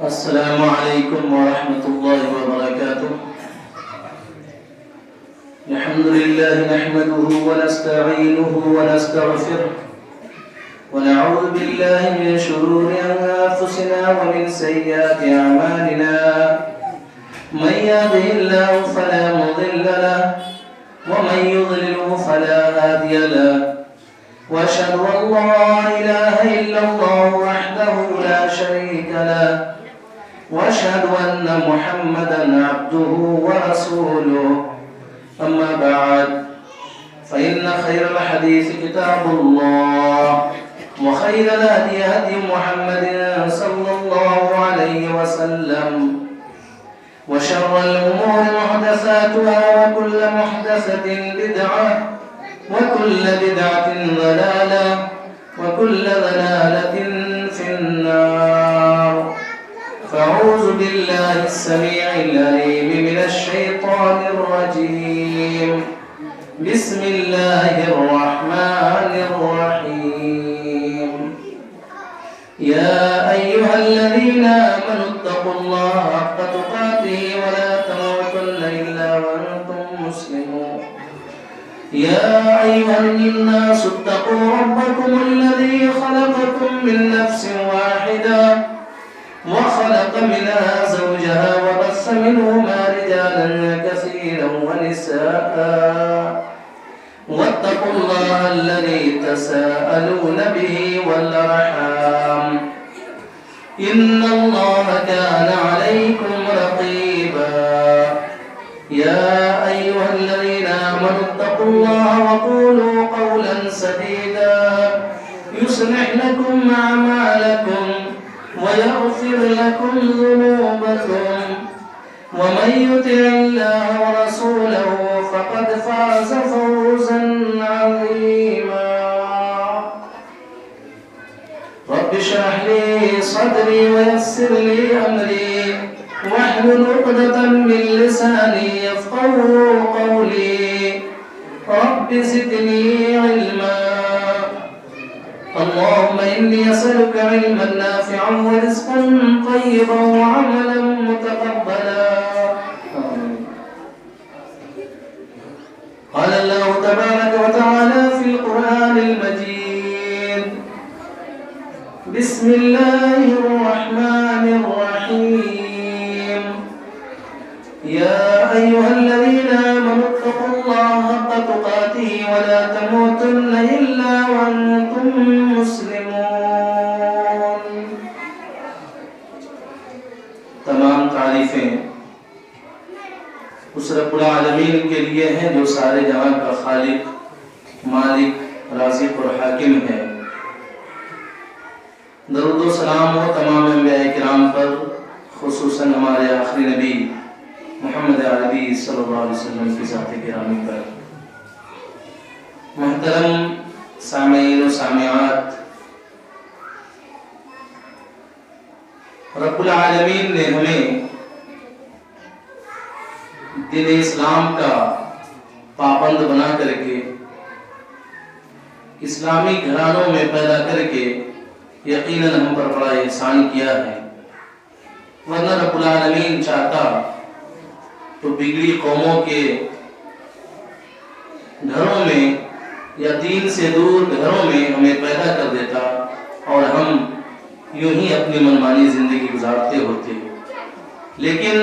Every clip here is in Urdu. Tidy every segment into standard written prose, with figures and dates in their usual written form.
السلام علیکم ورحمۃ اللہ وبرکاتہ. الحمد للہ نحمده ونستعینه ونستغفره ونعوذ باللہ من شرور انفسنا ومن سیئات اعمالنا. من يهده الله فلا مضل له ومن يضلل فلا هادي له. واشهد ان لا اله الا الله وحده لا شريك له واشهد ان محمدا عبده ورسوله. اما بعد فان خير الحديث كتاب الله وخير الهدي هدي محمد صلى الله عليه وسلم وشر الامور محدثاتها وكل محدثة بدعة وكل بدعة ضلالة وكل ضلالة في النار. فأعوذ بالله السميع العليم من الشيطان الرجيم. بسم الله الرحمن الرحيم. يا أيها الذين آمنوا اتقوا الله حق تقاته ولا تموتن إلا وأنتم مسلمون. يا أيها الناس اتقوا ربكم الذي خلقكم من نفس واحدة وخلق منها زوجها وبث منهما رجالا كثيرا ونساء واتقوا الله الذي تساءلون به والأرحام إن الله كان عليكم رقيبا. يا أيها الذين آمنوا اتقوا الله وقولوا قولا سديدا يصلح لكم أعمالكم ويغفر لكم ذنوبكم ومن يطع الله ورسوله فقد فاز فوزا عظيما. رب اشرح لي صدري ويسر لي أمري واحلل عقدة من لساني يفقهوا قولي. رب زدني علما. اللهم إني أسألك علما نافعا ورزقا طيبا وعملا متقبلا. قال الله تبارك وتعالى في القرآن المجيد. بسم الله الرحمن الرحيم. يا أيها الذين آمنوا اتقوا الله حق تقاته ولا تموتن إلا وأنتم مسلمون. تمام تعریفیں اس رب العالمین کے لیے ہیں جو سارے جہاں کا خالق، مالک، رازق اور حاکم ہے. درود و سلام ہو تمام انبیاء کرام پر، خصوصاً ہمارے آخری نبی محمد عربی صلی اللہ علیہ وسلم کی ذات گرامی پر. محترم سامعین و سامعات، رب العالمین نے ہمیں دین اسلام کا پابند بنا کر کے اسلامی گھرانوں میں پیدا کر کے یقیناً ہم پر بڑا احسان کیا ہے. ورنہ رب العالمین چاہتا تو بگڑی قوموں کے گھروں میں یا دین سے دور گھروں میں ہمیں پیدا کر دیتا اور ہم یوں ہی اپنی منمانی زندگی گزارتے ہوتے. لیکن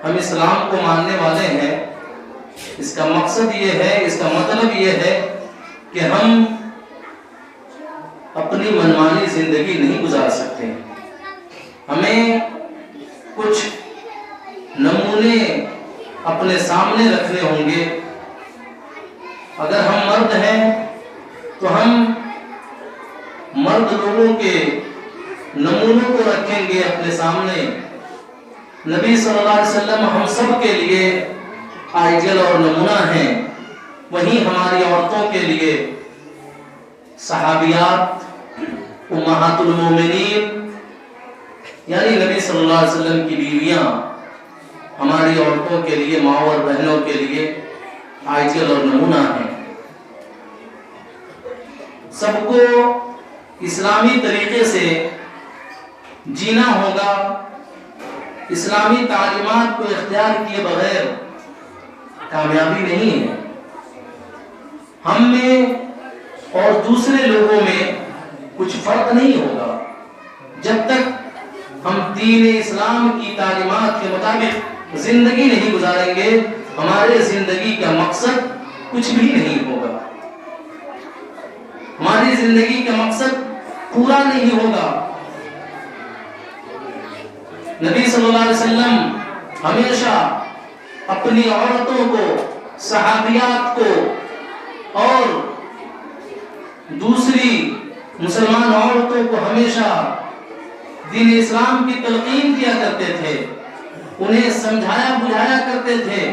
ہم اسلام کو ماننے والے ہیں. اس کا مقصد یہ ہے، اس کا مطلب یہ ہے کہ ہم اپنی منمانی زندگی نہیں گزار سکتے. ہمیں کچھ نمونے اپنے سامنے رکھنے ہوں گے. اگر ہم مرد ہیں تو ہم مرد لوگوں کے نمونوں کو رکھیں گے اپنے سامنے. نبی صلی اللہ علیہ وسلم ہم سب کے لیے آئیڈیل اور نمونہ ہیں. وہیں ہماری عورتوں کے لیے صحابیات، امہات المومنین یعنی نبی صلی اللہ علیہ وسلم کی بیویاں ہماری عورتوں کے لیے، ماں اور بہنوں کے لیے آئیڈیل اور نمونہ ہیں. سب کو اسلامی طریقے سے جینا ہوگا اسلامی تعلیمات کو اختیار کیے بغیر کامیابی نہیں ہے۔ ہم میں اور دوسرے لوگوں میں کچھ فرق نہیں ہوگا جب تک ہم دین اسلام کی تعلیمات کے مطابق زندگی نہیں گزاریں گے، ہمارے زندگی کا مقصد کچھ بھی نہیں ہوگا، ہماری زندگی کا مقصد پورا نہیں ہوگا۔ نبی صلی اللہ علیہ وسلم ہمیشہ اپنی عورتوں کو، صحابیات کو اور دوسری مسلمان عورتوں کو ہمیشہ دین اسلام کی تلقین کیا کرتے تھے، انہیں سمجھایا بجھایا کرتے تھے،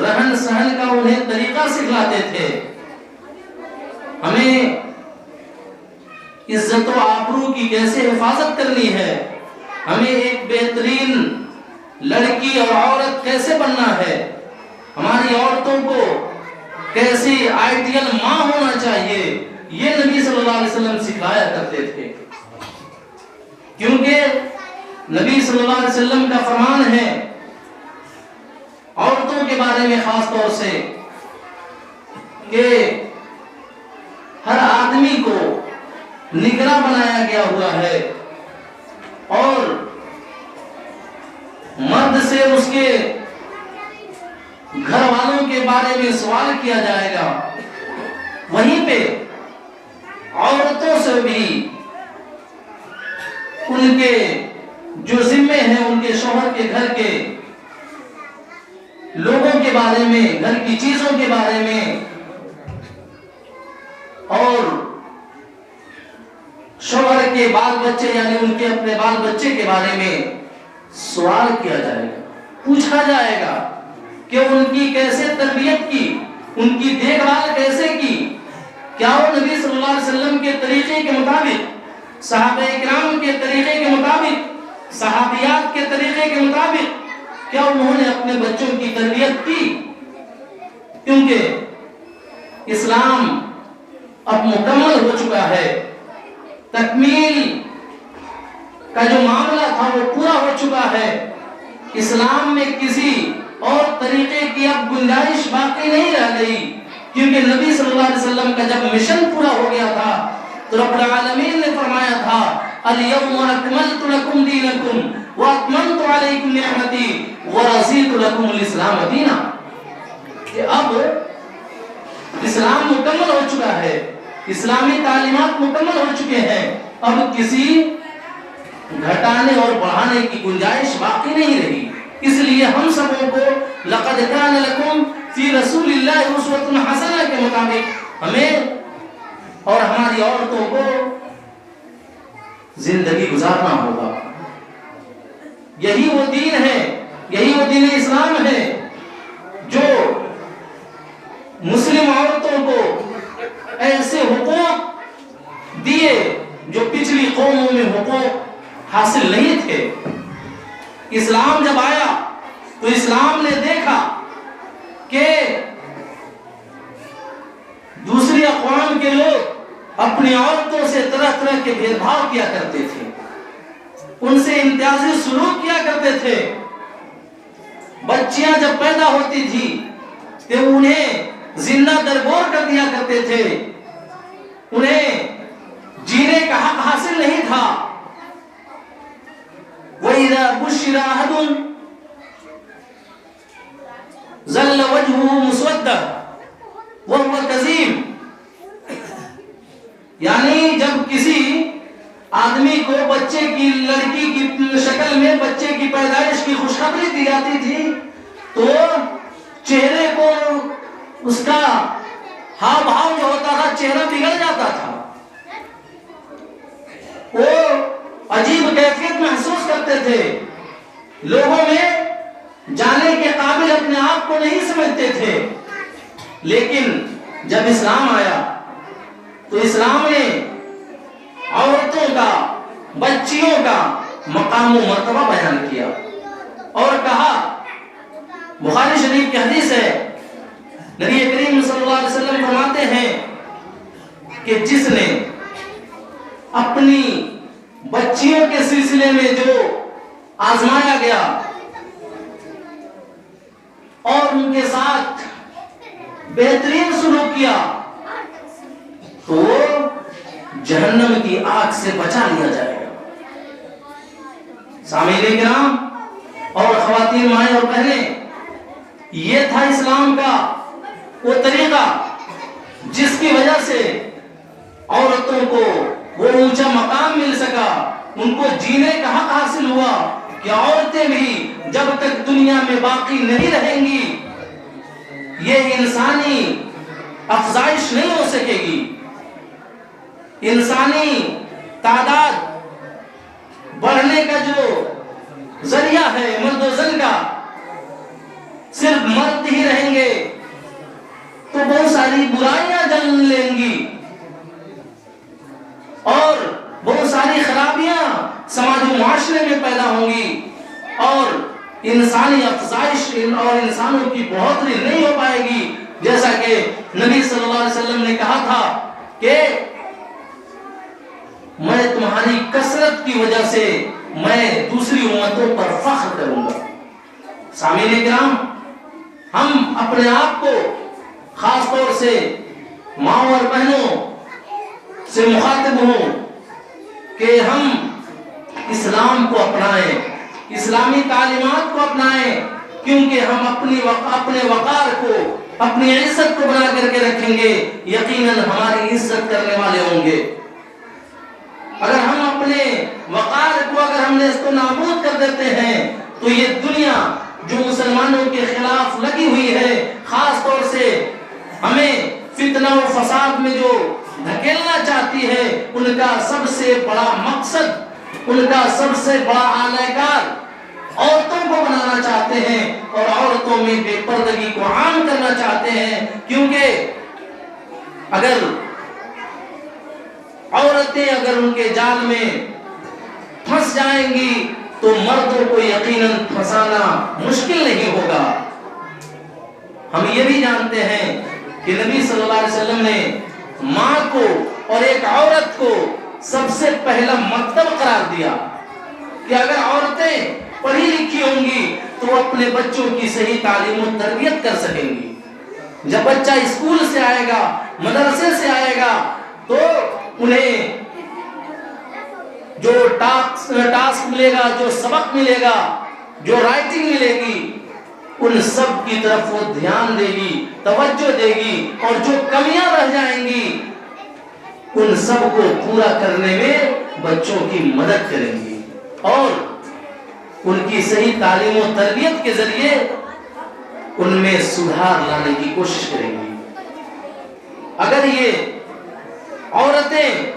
رہن سہن کا انہیں طریقہ سکھلاتے تھے۔ ہمیں عزت و آبرو کی کیسے حفاظت کرنی ہے، ہمیں ایک بہترین لڑکی اور عورت کیسے بننا ہے، ہماری عورتوں کو کیسی آئیڈیل ماں ہونا چاہیے، یہ نبی صلی اللہ علیہ وسلم سکھلایا کرتے تھے۔ کیونکہ نبی صلی اللہ علیہ وسلم کا فرمان ہے عورتوں کے بارے میں خاص طور سے کہ ہر آدمی کو نگراں بنایا گیا ہوا ہے اور مرد سے اس کے گھر والوں کے بارے میں سوال کیا جائے گا، وہیں پہ عورتوں سے بھی ان کے جو ذمے ہیں، ان کے شوہر کے گھر کے لوگوں کے بارے میں، گھر کی چیزوں کے بارے میں اور شوہر کے بال بچے یعنی ان کے اپنے بال بچے کے بارے میں سوال کیا جائے گا، پوچھا جائے گا کہ ان کی کیسے تربیت کی، ان کی دیکھ بھال کیسے کی، کیا وہ نبی صلی اللہ علیہ وسلم کے طریقے کے مطابق، صحابہ کرام کے طریقے کے مطابق، صحابیات کے طریقے کے مطابق کیا انہوں نے اپنے بچوں کی تربیت کی؟ کیونکہ اسلام اب مکمل ہو چکا ہے، تکمیل کا جو معاملہ تھا وہ پورا ہو چکا ہے، اسلام میں کسی اور طریقے کی اب گنجائش باقی نہیں رہ گئی، کیونکہ نبی صلی اللہ علیہ وسلم کا جب مشن پورا ہو گیا تھا تو رب العالمین نے فرمایا تھا اليوم اکملت لکم دینکم واتممت علیکم نعمتی ورضیت لکم الاسلام دینا، کہ اب اسلام مکمل ہو چکا ہے، اسلامی تعلیمات مکمل ہو چکے ہیں، اب کسی گھٹانے اور بڑھانے کی گنجائش باقی نہیں رہی۔ اس لیے ہم سبوں کو لقد کان لکم فی رسول اللہ اسوۃ حسنہ کے مطابق ہمیں اور ہماری عورتوں کو زندگی گزارنا ہوگا۔ یہی وہ دین ہے، یہی وہ دین اسلام ہے جو مسلم عورتوں کو ایسے حقوق دیے جو پچھلی قوموں میں حقوق حاصل نہیں تھے۔ اسلام جب آیا تو اسلام نے دیکھا کہ دوسری اقوام کے لوگ اپنی عورتوں سے طرح طرح کے بھید بھاؤ کیا کرتے تھے، ان سے امتیازی سلوک کیا کرتے تھے، بچیاں جب پیدا ہوتی تھی تو انہیں زندہ درگور کر دیا کرتے تھے، انہیں جینے کا حق حاصل نہیں تھا۔ وَإِذَا بُشِّرَ أَحَدٌ ظَلَّ وَجْهُهُ مُسْوَدًّا وَهُوَ كَظِيمٌ، یعنی جب کسی آدمی کو بچے کی، لڑکی کی شکل میں بچے کی پیدائش کی خوشخبری دی جاتی تھی تو چہرے کو اس کا ہاؤ بھاؤ جو ہوتا تھا چہرہ بگڑ جاتا تھا، وہ عجیب کیفیت محسوس کرتے تھے، لوگوں میں جانے کے قابل اپنے آپ کو نہیں سمجھتے تھے۔ لیکن جب اسلام آیا تو اسلام نے عورتوں کا، بچیوں کا مقام و مرتبہ بیان کیا اور کہا، بخاری شریف کی حدیث ہے، نبی کریم صلی اللہ علیہ وسلم فرماتے ہیں کہ جس نے اپنی بچیوں کے سلسلے میں جو آزمایا گیا اور ان کے ساتھ بہترین سلوک کیا تو وہ جہنم کی آگ سے بچا لیا جائے گا۔ سامعین کرام اور خواتین مائیں اور بہنیں، یہ تھا اسلام کا وہ طریقہ جس کی وجہ سے عورتوں کو وہ اونچا مقام مل سکا، ان کو جینے کا حق حاصل ہوا کہ عورتیں بھی جب تک دنیا میں باقی نہیں رہیں گی یہ انسانی افزائش نہیں ہو سکے گی۔ انسانی تعداد بڑھنے کا جو ذریعہ ہے مرد و زن کا، صرف مرد ہی رہیں گے تو بہت ساری برائیاں جنم لیں گی اور بہت ساری خرابیاں سماج و معاشرے میں پیدا ہوں گی اور انسانی افزائش اور انسانوں کی بڑھوتری نہیں ہو پائے گی، جیسا کہ نبی صلی اللہ علیہ وسلم نے کہا تھا کہ میں تمہاری کثرت کی وجہ سے میں دوسری امتوں پر فخر کروں گا۔ سامعین کرام، ہم اپنے آپ کو خاص طور سے ماں اور بہنوں سے مخاطب ہوں کہ ہم اسلام کو اپنائیں، اسلامی تعلیمات کو اپنائیں، کیونکہ ہم اپنے وقار کو، اپنی عزت کو بنا کر کے رکھیں گے، یقیناً ہماری عزت کرنے والے ہوں گے۔ اگر ہم اپنے وقار کو ہم نے اس کو نابود کر دیتے ہیں تو یہ دنیا جو مسلمانوں کے خلاف لگی ہوئی ہے، خاص طور سے ہمیں فتنہ و فساد میں جو دھکیلنا چاہتی ہے، ان کا سب سے بڑا مقصد، ان کا سب سے بڑا اعلی کار عورتوں کو بنانا چاہتے ہیں اور عورتوں میں بے پردگی کو عام کرنا چاہتے ہیں، کیونکہ عورتیں اگر ان کے جال میں پھنس جائیں گی تو مردوں کو یقیناً پھنسانا مشکل نہیں ہوگا۔ ہم یہ بھی جانتے ہیں کہ نبی صلی اللہ علیہ وسلم نے ماں کو اور ایک عورت کو سب سے پہلا مکتب قرار دیا کہ اگر عورتیں پڑھی لکھی ہوں گی تو وہ اپنے بچوں کی صحیح تعلیم و تربیت کر سکیں گی۔ جب بچہ اسکول سے آئے گا، مدرسے سے آئے گا تو انہیں جو ٹاسک ملے گا، جو سبق ملے گا، جو رائٹنگ ملے گی، ان سب کی طرف وہ دھیان دے گی، توجہ دے گی، اور جو کمیاں رہ جائیں گی ان سب کو پورا کرنے میں بچوں کی مدد کریں گی اور ان کی صحیح تعلیم و تربیت کے ذریعے ان میں سدھار لانے کی کوشش کریں گی۔ اگر یہ عورتیں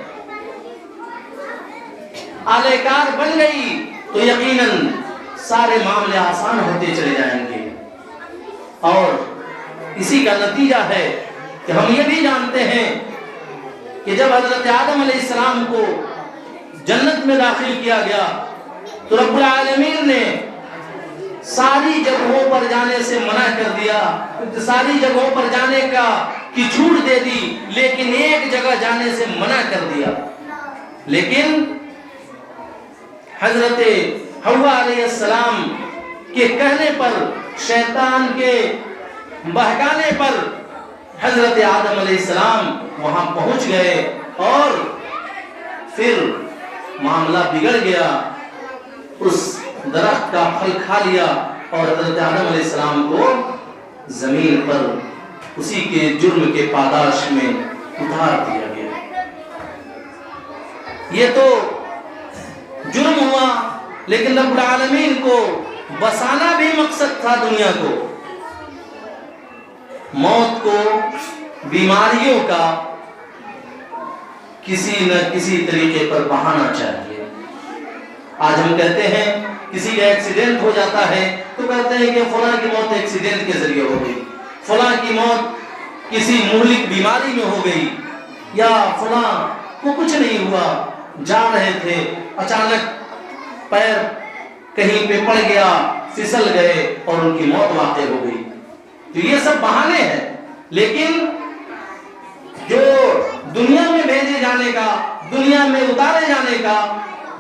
اعلی کار بن گئی تو یقیناً سارے معاملے آسان ہوتے چلے جائیں گے، اور اسی کا نتیجہ ہے کہ ہم یہ بھی جانتے ہیں کہ جب حضرت آدم علیہ السلام کو جنت میں داخل کیا گیا تو رب العالمین نے ساری جگہوں پر جانے سے منع کر دیا، ساری جگہوں پر جانے کی چھوٹ دے دی، لیکن ایک جگہ جانے سے منع کر دیا۔ لیکن حضرت حوا علیہ السلام کے کہنے پر، شیطان کے بہکانے پر حضرت آدم علیہ السلام وہاں پہنچ گئے اور پھر معاملہ بگڑ گیا، اس درخت کا پھل کھا لیا اور حضرت آدم علیہ السلام کو زمین پر اسی کے جرم کے پاداش میں اتار دیا گیا۔ یہ تو جرم ہوا، لیکن رب العالمین کو بسانا بھی مقصد تھا دنیا کو۔ موت کو، بیماریوں کا کسی نہ کسی طریقے پر بہانا چاہیے۔ آج ہم کہتے ہیں کسی کا ایکسیڈنٹ ہو جاتا ہے تو کہتے ہیں کہ فلاں کی موت ایکسیڈنٹ کے ذریعے ہو گئی، فلاں کی موت کسی مہلک بیماری میں ہو گئی، یا فلاں کو کچھ نہیں ہوا، جا رہے تھے اچانک پیر کہیں پہ پڑ گیا، پھسل گئے اور ان کی موت واقع ہو گئی۔ تو یہ سب بہانے ہیں، لیکن جو دنیا میں بھیجے جانے کا، دنیا میں اتارے جانے کا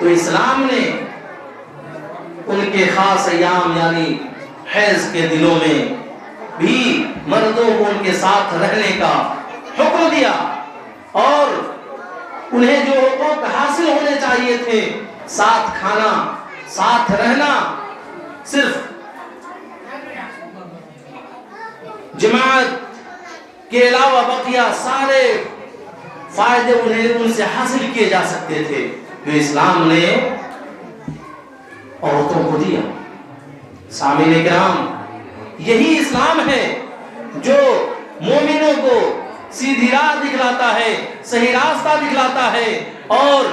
تو اسلام نے ان کے خاص ایام یعنی حیض کے دنوں میں بھی مردوں کو ان کے ساتھ رہنے کا حکم دیا، اور انہیں جو حقوق حاصل ہونے چاہیے تھے، ساتھ کھانا، ساتھ رہنا، صرف جماعت کے علاوہ بقیہ سارے فائدے انہیں ان سے حاصل کیے جا سکتے تھے، جو اسلام نے عورتوں کو دیا۔ سامعین کرام، یہی اسلام ہے جو مومنوں کو سیدھی راہ دکھلاتا ہے، صحیح راستہ دکھلاتا ہے، اور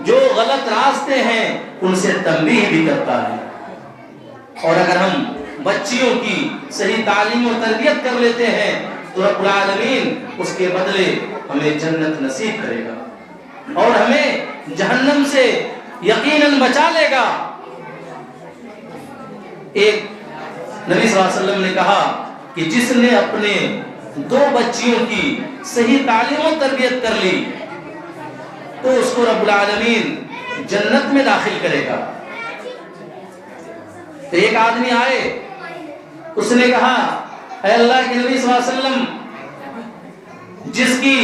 جو غلط راستے ہیں ان سے تنبیہ بھی کرتا ہے۔ اور اگر ہم بچیوں کی صحیح تعلیم و تربیت کر لیتے ہیں تو رب العالمین اس کے بدلے ہمیں جنت نصیب کرے گا اور ہمیں جہنم سے یقیناً بچا لے گا۔ ایک نبی صلی اللہ علیہ وسلم نے کہا کہ جس نے اپنے 2 بچیوں کی صحیح تعلیم و تربیت کر لی تو اس کو رب العالمین جنت میں داخل کرے گا۔ تو ایک آدمی آئے، اس نے کہا اے اللہ کے نبی صلی اللہ علیہ وسلم، جس کی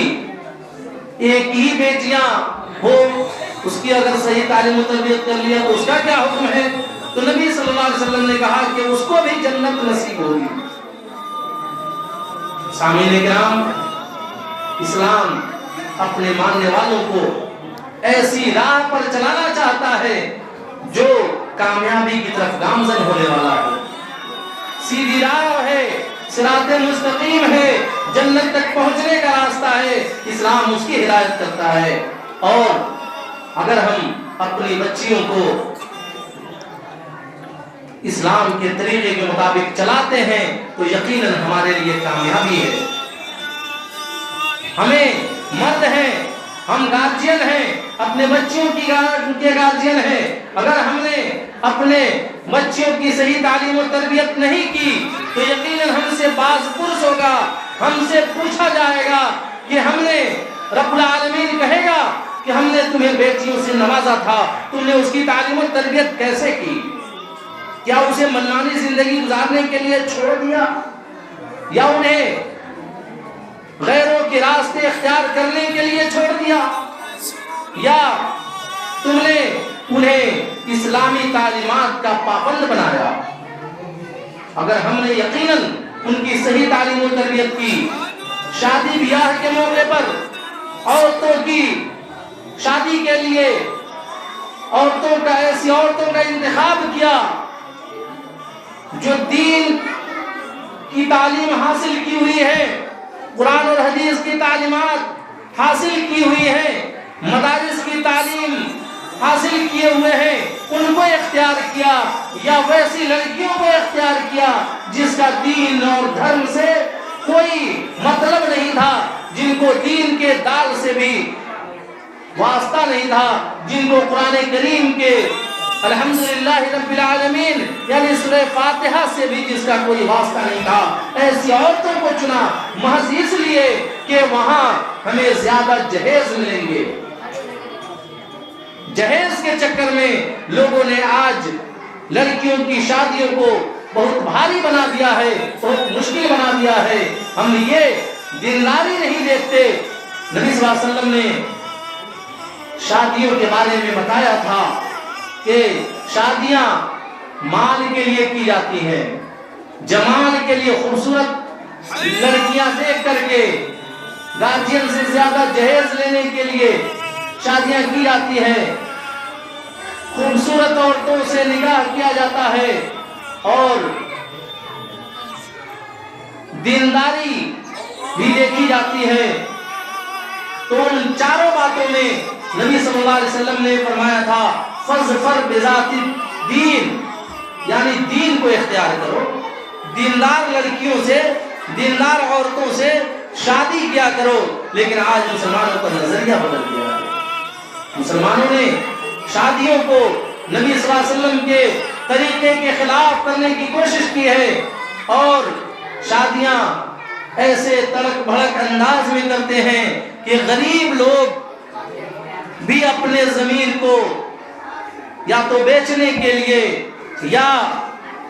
ایک ہی بیٹیاں ہو، اس کی اگر صحیح تعلیم و تربیت کر لیا تو اس کا کیا حکم ہے؟ تو نبی صلی اللہ علیہ وسلم نے کہا کہ اس کو بھی جنت نصیب ہوگی۔ سامعین کرام، اسلام اپنے ماننے والوں کو ایسی راہ پر چلانا چاہتا ہے جو کامیابی کی طرف گامزن ہونے والا ہے، سیدھی راہ ہے، صراط مستقیم ہے، جنت تک پہنچنے کا راستہ ہے۔ اسلام اس کی ہدایت کرتا ہے، اور اگر ہم اپنی بچیوں کو اسلام کے طریقے کے مطابق چلاتے ہیں تو یقیناً ہمارے لیے کامیابی ہے۔ ہمیں مرد ہیں، ہم گارجین ہیں، اپنے بچوں کے گارجین ہیں، اگر ہم نے اپنے بچوں کی صحیح تعلیم و تربیت نہیں کی تو یقیناً ہم سے باز پرس ہوگا، ہم سے پوچھا جائے گا کہ ہم نے، رب العالمین کہے گا کہ ہم نے تمہیں بیٹیوں سے نوازا تھا، تم نے اس کی تعلیم و تربیت کیسے کی؟ کیا اسے منمانی زندگی گزارنے کے لیے چھوڑ دیا، یا انہیں غیروں کے راستے اختیار کرنے کے لیے چھوڑ دیا، یا تم نے انہیں اسلامی تعلیمات کا پابند بنایا؟ اگر ہم نے یقیناً ان کی صحیح تعلیم و تربیت کی، شادی بیاہ کے موقع پر عورتوں کی شادی کے لیے ایسی عورتوں کا انتخاب کیا جو دین کی تعلیم حاصل کی ہوئی ہے، قرآن اور حدیث کی تعلیمات حاصل کی ہوئی ہے، مدارس کی تعلیم حاصل کیے ہوئے ہیں، ان کو اختیار کیا، یا ویسی لڑکیوں کو اختیار کیا جس کا دین اور دھرم سے کوئی مطلب نہیں تھا، جن کو دین کے دال سے بھی واسطہ نہیں تھا، جن کو قرآن کریم کے الحمدللہ رب العالمین یعنی سورہ فاتحہ سے بھی جس کا کوئی واسطہ نہیں تھا، ایسی عورتوں کو چنا محض اس لیے کہ وہاں ہمیں زیادہ جہیز ملیں گے۔ جہیز کے چکر میں لوگوں نے آج لڑکیوں کی شادیوں کو بہت بھاری بنا دیا ہے، بہت مشکل بنا دیا ہے۔ ہم یہ دینداری نہیں دیکھتے۔ نبی صلی اللہ علیہ وسلم نے شادیوں کے بارے میں بتایا تھا کہ شادیاں مال کے لیے کی جاتی ہیں، جمال کے لیے، خوبصورت لڑکیاں دیکھ کر کے گارجین سے زیادہ جہیز لینے کے لیے شادیاں کی جاتی ہیں، خوبصورت عورتوں سے نکاح کیا جاتا ہے، اور دینداری بھی دیکھی جاتی ہے۔ تو ان چاروں باتوں میں نبی صلی اللہ علیہ وسلم نے فرمایا تھا فَظْفَرْ بِذَاتِ الدِّینِ، یعنی دین کو اختیار کرو، دیندار لڑکیوں سے، دیندار عورتوں سے شادی کیا کرو۔ لیکن آج مسلمانوں کا نظریہ بدل گیا ہے، مسلمانوں نے شادیوں کو نبی صلی اللہ علیہ وسلم کے طریقے کے خلاف کرنے کی کوشش کی ہے، اور شادیاں ایسے تڑک بھڑک انداز میں کرتے ہیں کہ غریب لوگ بھی اپنے ضمیر کو یا تو بیچنے کے لیے یا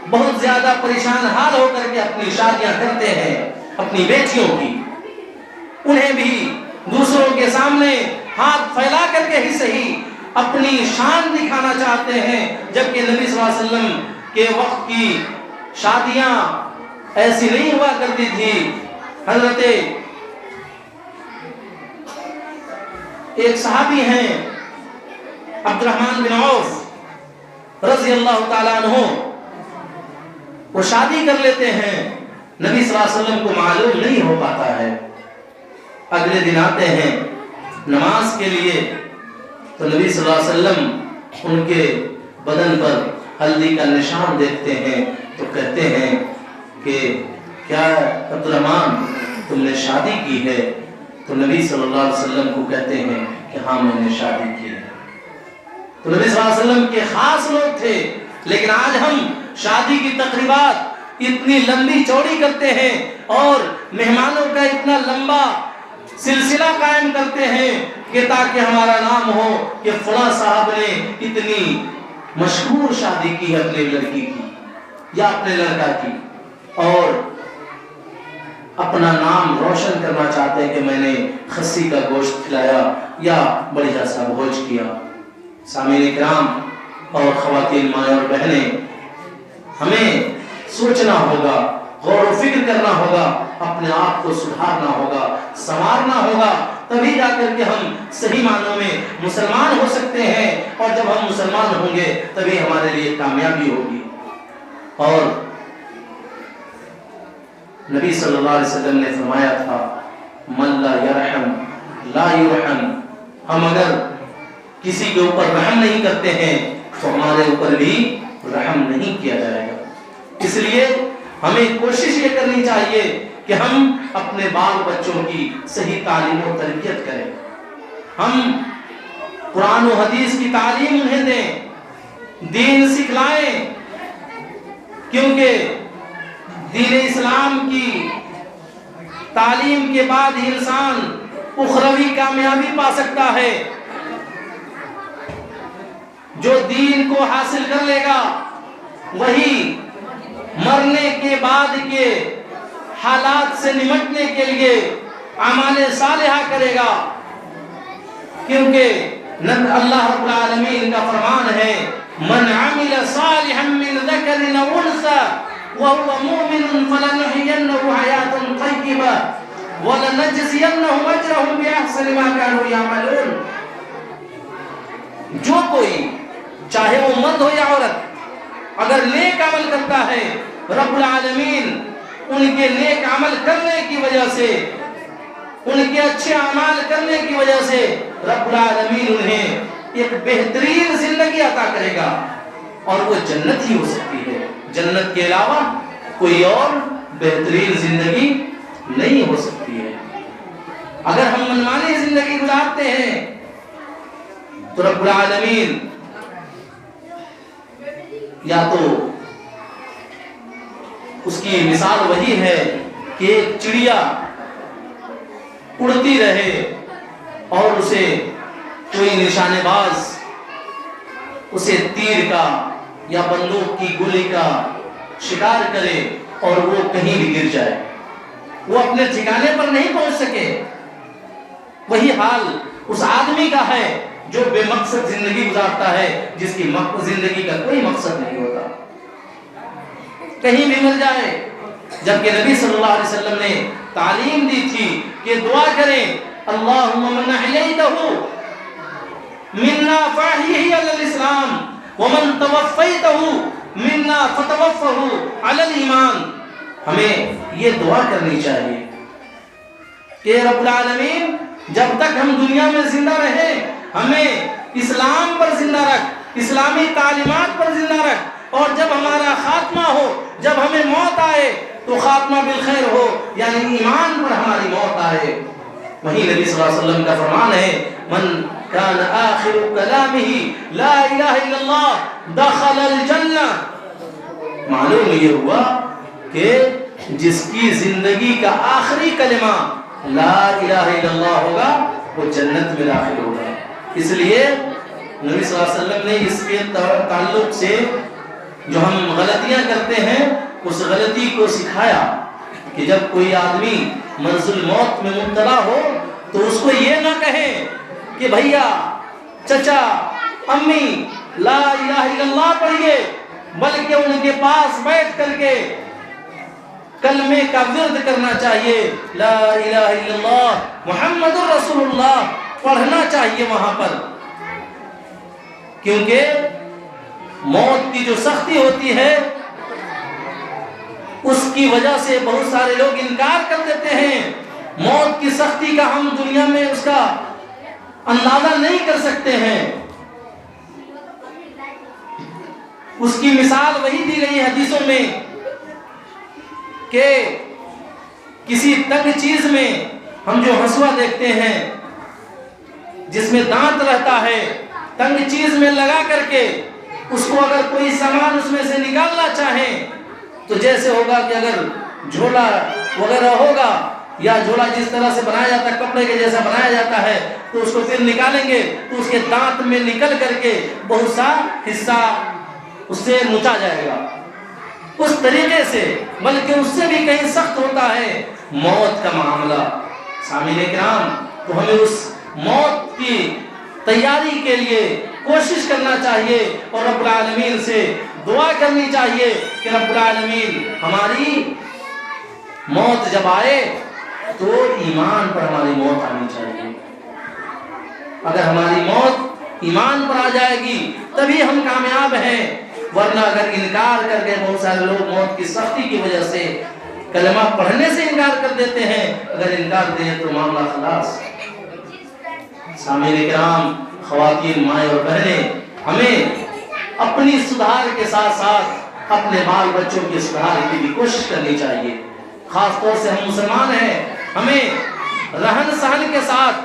بہت زیادہ پریشان حال ہو کر کے اپنی شادیاں کرتے ہیں اپنی بیٹیوں کی. انہیں بھی دوسروں کے سامنے ہاتھ پھیلا کر کے ہی صحیح اپنی شان دکھانا چاہتے ہیں، جبکہ نبی صلی اللہ علیہ وسلم کے وقت کی شادیاں ایسی نہیں ہوا کرتی تھی. حضرت ایک صحابی ہیں عبد الرحمن بن عوف رضی اللہ تعالیٰ عنہ، وہ شادی کر لیتے ہیں، نبی صلی اللہ علیہ وسلم کو معلوم نہیں ہو پاتا ہے. اگلے دن آتے ہیں نماز کے لیے تو نبی صلی اللہ علیہ وسلم ان کے بدن پر ہلدی کا نشان دیکھتے ہیں تو کہتے ہیں کہ کیا عبد الرحمن تم نے شادی کی ہے؟ تو نبی صلی اللہ علیہ وسلم کو کہتے ہیں کہ ہاں میں نے شادی کی ہے. تو نبی صلی اللہ علیہ وسلم کے خاص لوگ تھے، لیکن آج ہم شادی کی تقریبات اتنی لمبی چوڑی کرتے ہیں اور مہمانوں کا اتنا لمبا سلسلہ قائم کرتے ہیں کہ تاکہ ہمارا نام ہو کہ فلاں صاحب نے اتنی مشہور شادی کی ہے اپنے لڑکی کی یا اپنے لڑکا کی، اور اپنا نام روشن کرنا چاہتے ہیں کہ میں نے خسی کا گوشت کھلایا یا بڑھیا سا بھوج کیا. سامعین کرام اور خواتین مائیں اور بہنیں، ہمیں سوچنا ہوگا، غور و فکر کرنا ہوگا، اپنے آپ کو سدھارنا ہوگا، سنوارنا ہوگا، تبھی جا کر کے ہم صحیح معنوں میں مسلمان ہو سکتے ہیں، اور جب ہم مسلمان ہوں گے تبھی ہمارے لیے کامیابی ہوگی. اور نبی صلی اللہ علیہ وسلم نے فرمایا تھا من لا یرحم لا یرحم. ہم اگر کسی کے اوپر رحم نہیں کرتے ہیں تو ہمارے اوپر بھی رحم نہیں کیا جائے گا. اس لیے ہمیں کوشش یہ کرنی چاہیے کہ ہم اپنے بال بچوں کی صحیح تعلیم و تربیت کریں، ہم قرآن و حدیث کی تعلیم انہیں دیں، دین سکھلائیں، کیونکہ دین اسلام کی تعلیم کے بعد ہی انسان اخروی کامیابی پا سکتا ہے. جو دین کو حاصل کر لے گا وہی مرنے کے بعد کے حالات سے نمٹنے کے لیے اعمال صالحہ کرے گا، کیونکہ اللہ رب العالمین کا فرمان ہے من عمل صالحا من ذکر او انثى وهو مؤمن فلنحيينه حياة طيبة ولنجزينهم اجرهم باحسن ما كانوا يعملون. جو کوئی چاہے وہ مرد ہو یا عورت اگر نیک عمل کرتا ہے، رب العالمین ان کے نیک عمل کرنے کی وجہ سے، ان کے اچھے اعمال کرنے کی وجہ سے رب العالمین انہیں ایک بہترین زندگی عطا کرے گا، اور وہ جنت ہی ہو سکتی ہے. جنت کے علاوہ کوئی اور بہترین زندگی نہیں ہو سکتی ہے. اگر ہم منمانی زندگی گزارتے ہیں تو رب العالمین یا تو اس کی مثال وہی ہے کہ ایک چڑیا اڑتی رہے اور اسے کوئی نشانے باز اسے تیر کا یا بندوق کی گولی کا شکار کرے اور وہ کہیں بھی گر جائے، وہ اپنے ٹھکانے پر نہیں پہنچ سکے. وہی حال اس آدمی کا ہے جو بے مقصد زندگی گزارتا ہے، جس کی زندگی کا کوئی مقصد نہیں ہوتا، کہیں بھی مل جائے. جبکہ نبی صلی اللہ علیہ وسلم نے تعلیم دی تھی کہ دعا کریں اللہم من احییتہ منا فاحیہ علی الاسلام ومن توفیتہ منا فتوفہ علی الایمان. ہمیں یہ دعا کرنی چاہیے کہ رب العالمین جب تک ہم دنیا میں زندہ رہیں ہمیں اسلام پر زندہ رکھ، اسلامی تعلیمات پر زندہ رکھ، اور جب ہمارا خاتمہ ہو، جب ہمیں موت آئے تو خاتمہ بالخیر ہو، یعنی ایمان پر ہماری موت آئے. وہی نبی صلی اللہ علیہ وسلم کا فرمان ہے من کان آخر کلامہ لا الہ الا اللہ دخل الجنہ. معلوم یہ ہوا کہ جس کی زندگی کا آخری کلمہ لا الہ الا اللہ ہوگا وہ جنت میں داخل ہوگا. اس لیے نبی صلی اللہ علیہ وسلم نے اس کے تعلق سے جو ہم غلطیاں کرتے ہیں اس غلطی کو سکھایا کہ جب کوئی آدمی مرض الموت میں مبتلا ہو تو اس کو یہ نہ کہے کہ بھیا چچا امی لا الہ الا اللہ پڑھیے، بلکہ ان کے پاس بیٹھ کر کے کلمے کا ورد کرنا چاہیے، لا الہ الا اللہ محمد رسول اللہ پڑھنا چاہیے وہاں پر، کیونکہ موت کی جو سختی ہوتی ہے اس کی وجہ سے بہت سارے لوگ انکار کر دیتے ہیں۔ موت کی سختی کا ہم دنیا میں اس کا اندازہ نہیں کر سکتے ہیں۔ اس کی مثال وہی دی گئی حدیثوں میں کہ کسی تنگ چیز میں ہم جو ہسوا دیکھتے ہیں جس میں دانت رہتا ہے، تنگ چیز میں لگا کر کے اس کو اگر کوئی سامان اس میں سے نکالنا چاہے تو جیسے ہوگا کہ اگر جھولا وغیرہ ہوگا یا جھولا جس طرح سے بنایا جاتا ہے کپڑے کے جیسا بنایا جاتا ہے تو اس کو پھر نکالیں گے تو اس کے دانت میں نکل کر کے بہت سا حصہ اس سے نوچا جائے گا، اس طریقے سے بلکہ اس سے بھی کہیں سخت ہوتا ہے موت کا معاملہ۔ سامعین کرام، تو ہمیں اس موت کی تیاری کے لیے کوشش کرنا چاہیے اور رب العالمین سے دعا کرنی چاہیے کہ رب العالمین ہماری موت جب آئے تو ایمان پر ہماری موت آنی چاہیے۔ اگر ہماری موت ایمان پر آ جائے گی تبھی ہم کامیاب ہیں، ورنہ اگر انکار کر کے بہت سارے لوگ موت کی سختی کی وجہ سے کلمہ پڑھنے سے انکار کر دیتے ہیں، اگر انکار دیں تو معاملہ خلاص۔ سامعین کرام، خواتین، مائیں اور بہنیں، ہمیں اپنی سدھار کے ساتھ ساتھ اپنے بال بچوں کی سدھار کی بھی کوشش کرنی چاہیے۔ خاص طور سے ہم مسلمان ہیں، ہمیں رہن سہن کے ساتھ،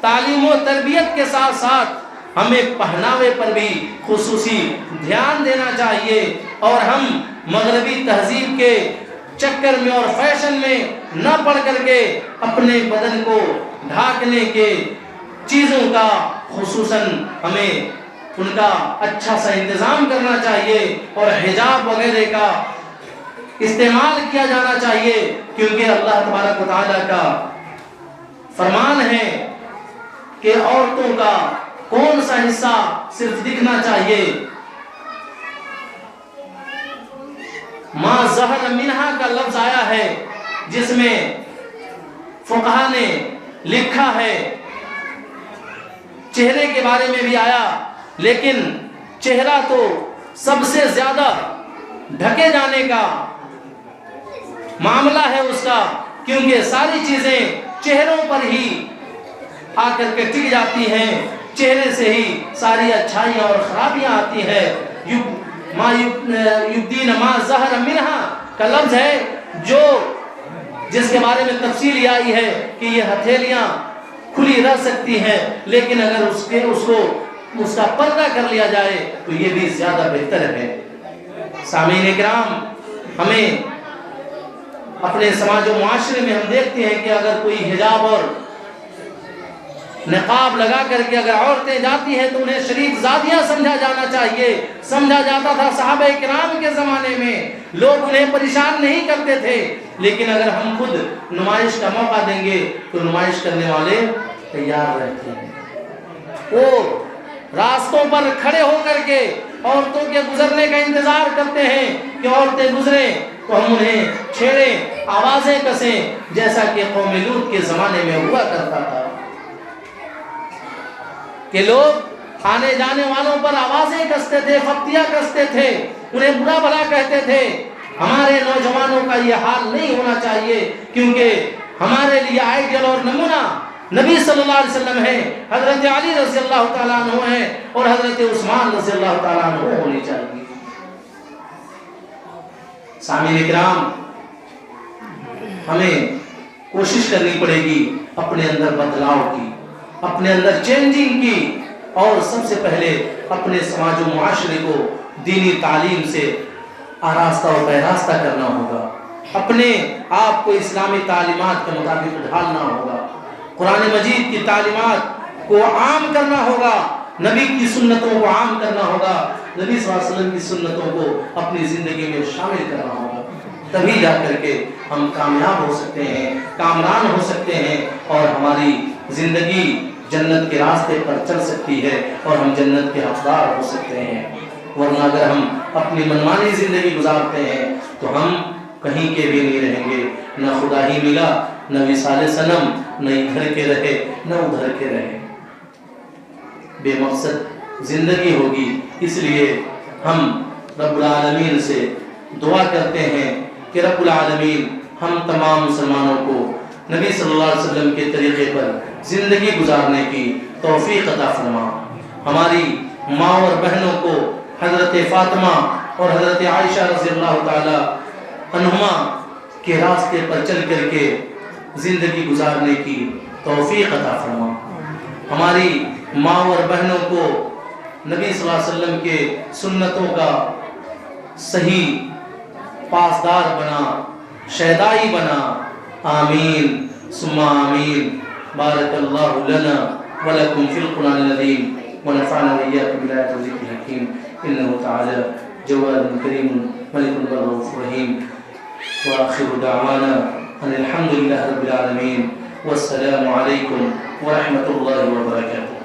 تعلیم و تربیت کے ساتھ ساتھ ہمیں پہناوے پر بھی خصوصی دھیان دینا چاہیے، اور ہم مغربی تہذیب کے چکر میں اور فیشن میں نہ پڑ کر کے اپنے بدن کو ڈھانکنے کے چیزوں کا خصوصاً ہمیں ان کا اچھا سا انتظام کرنا چاہیے اور حجاب وغیرہ کا استعمال کیا جانا چاہیے، کیونکہ اللہ تبارک و تعالیٰ کا فرمان ہے کہ عورتوں کا کون سا حصہ صرف دکھنا چاہیے۔ ما ظہر منہا کا لفظ آیا ہے جس میں فقہا نے لکھا ہے، چہرے کے بارے میں بھی آیا، لیکن چہرہ تو سب سے زیادہ ڈھکے جانے کا معاملہ ہے اس کا، کیونکہ ساری چیزیں چہروں پر ہی آ کر کے ٹک جاتی ہیں، چہرے سے ہی ساری اچھائیاں اور خرابیاں آتی ہیں۔ ما یبدین ما ظہر منہا کا لفظ ہے جو جس کے بارے میں تفصیل آئی ہے کہ یہ ہتھیلیاں کھلی رہ سکتی ہیں، لیکن اگر اس کا پردہ کر لیا جائے تو یہ بھی زیادہ بہتر ہے۔ سامعین کرام، ہمیں اپنے سماج و معاشرے میں ہم دیکھتے ہیں کہ اگر کوئی حجاب اور نقاب لگا کر کے اگر عورتیں جاتی ہیں تو انہیں شریف زادیاں سمجھا جانا چاہیے۔ سمجھا جاتا تھا صحابہ کرام کے زمانے میں، لوگ انہیں پریشان نہیں کرتے تھے، لیکن اگر ہم خود نمائش کا موقع دیں گے تو نمائش کرنے والے تیار رہتے ہیں۔ وہ راستوں پر کھڑے ہو کر کے عورتوں کے گزرنے کا انتظار کرتے ہیں کہ عورتیں گزریں تو ہم انہیں چھیڑیں، آوازیں کسیں، جیسا کہ قوم لوط کے زمانے میں ہوا کرتا تھا کہ لوگ آنے جانے والوں پر آوازیں کستے تھے، فقطیاں کستے تھے، انہیں برا بھلا کہتے تھے۔ ہمارے نوجوانوں کا یہ حال نہیں ہونا چاہیے، کیونکہ ہمارے لیے آئیڈیل اور نمونہ نبی صلی اللہ علیہ وسلم ہے، حضرت علی رضی اللہ تعالیٰ عنہ ہے اور حضرت عثمان رضی اللہ تعالیٰ عنہ ہونی چاہیے۔ سامعین کرام، ہمیں کوشش کرنی پڑے گی اپنے اندر بدلاؤ کی، اپنے اندر چینجنگ کی، اور سب سے پہلے اپنے سماج و معاشرے کو دینی تعلیم سے آراستہ اور پیراستہ کرنا ہوگا، اپنے آپ کو اسلامی تعلیمات کے مطابق ڈھالنا ہوگا، قرآن مجید کی تعلیمات کو عام کرنا ہوگا، نبی کی سنتوں کو عام کرنا ہوگا، نبی صلی اللہ علیہ وسلم کی سنتوں کو اپنی زندگی میں شامل کرنا ہوگا، تبھی جا کر کے ہم کامیاب ہو سکتے ہیں، کامران ہو سکتے ہیں، اور ہماری زندگی جنت کے راستے پر چل سکتی ہے اور ہم جنت کے حقدار ہو سکتے ہیں۔ ورنہ اگر ہم اپنی منمانی زندگی گزارتے ہیں تو ہم کہیں کے بھی نہیں رہیں گے، نہ خدا ہی ملا، نہ وصال صنم، نہ ادھر کے رہے نہ ادھر کے رہے، بے مقصد زندگی ہوگی۔ اس لیے ہم رب العالمین سے دعا کرتے ہیں کہ رب العالمین ہم تمام مسلمانوں کو نبی صلی اللہ علیہ وسلم کے طریقے پر زندگی گزارنے کی توفیق عطا فرما۔ ہماری ماں اور بہنوں کو حضرت فاطمہ اور حضرت عائشہ رضی اللہ تعالی عنہما کے راستے پر چل کر کے زندگی گزارنے کی توفیق عطا فرما۔ ہماری ماں اور بہنوں کو نبی صلی اللہ علیہ وسلم کے سنتوں کا صحیح پاسدار بنا، شیدائی بنا۔ آمین ثم آمین۔ بارک اللہ لنا ولکم فی القرآن العظیم ونفعنا وإياكم بالآيات والذكر الحكيم إنه تعالى جواد كريم ملك بر رؤوف رحيم وآخر دعوانا أن الحمد لله رب العالمين والسلام عليكم ورحمة الله وبركاته۔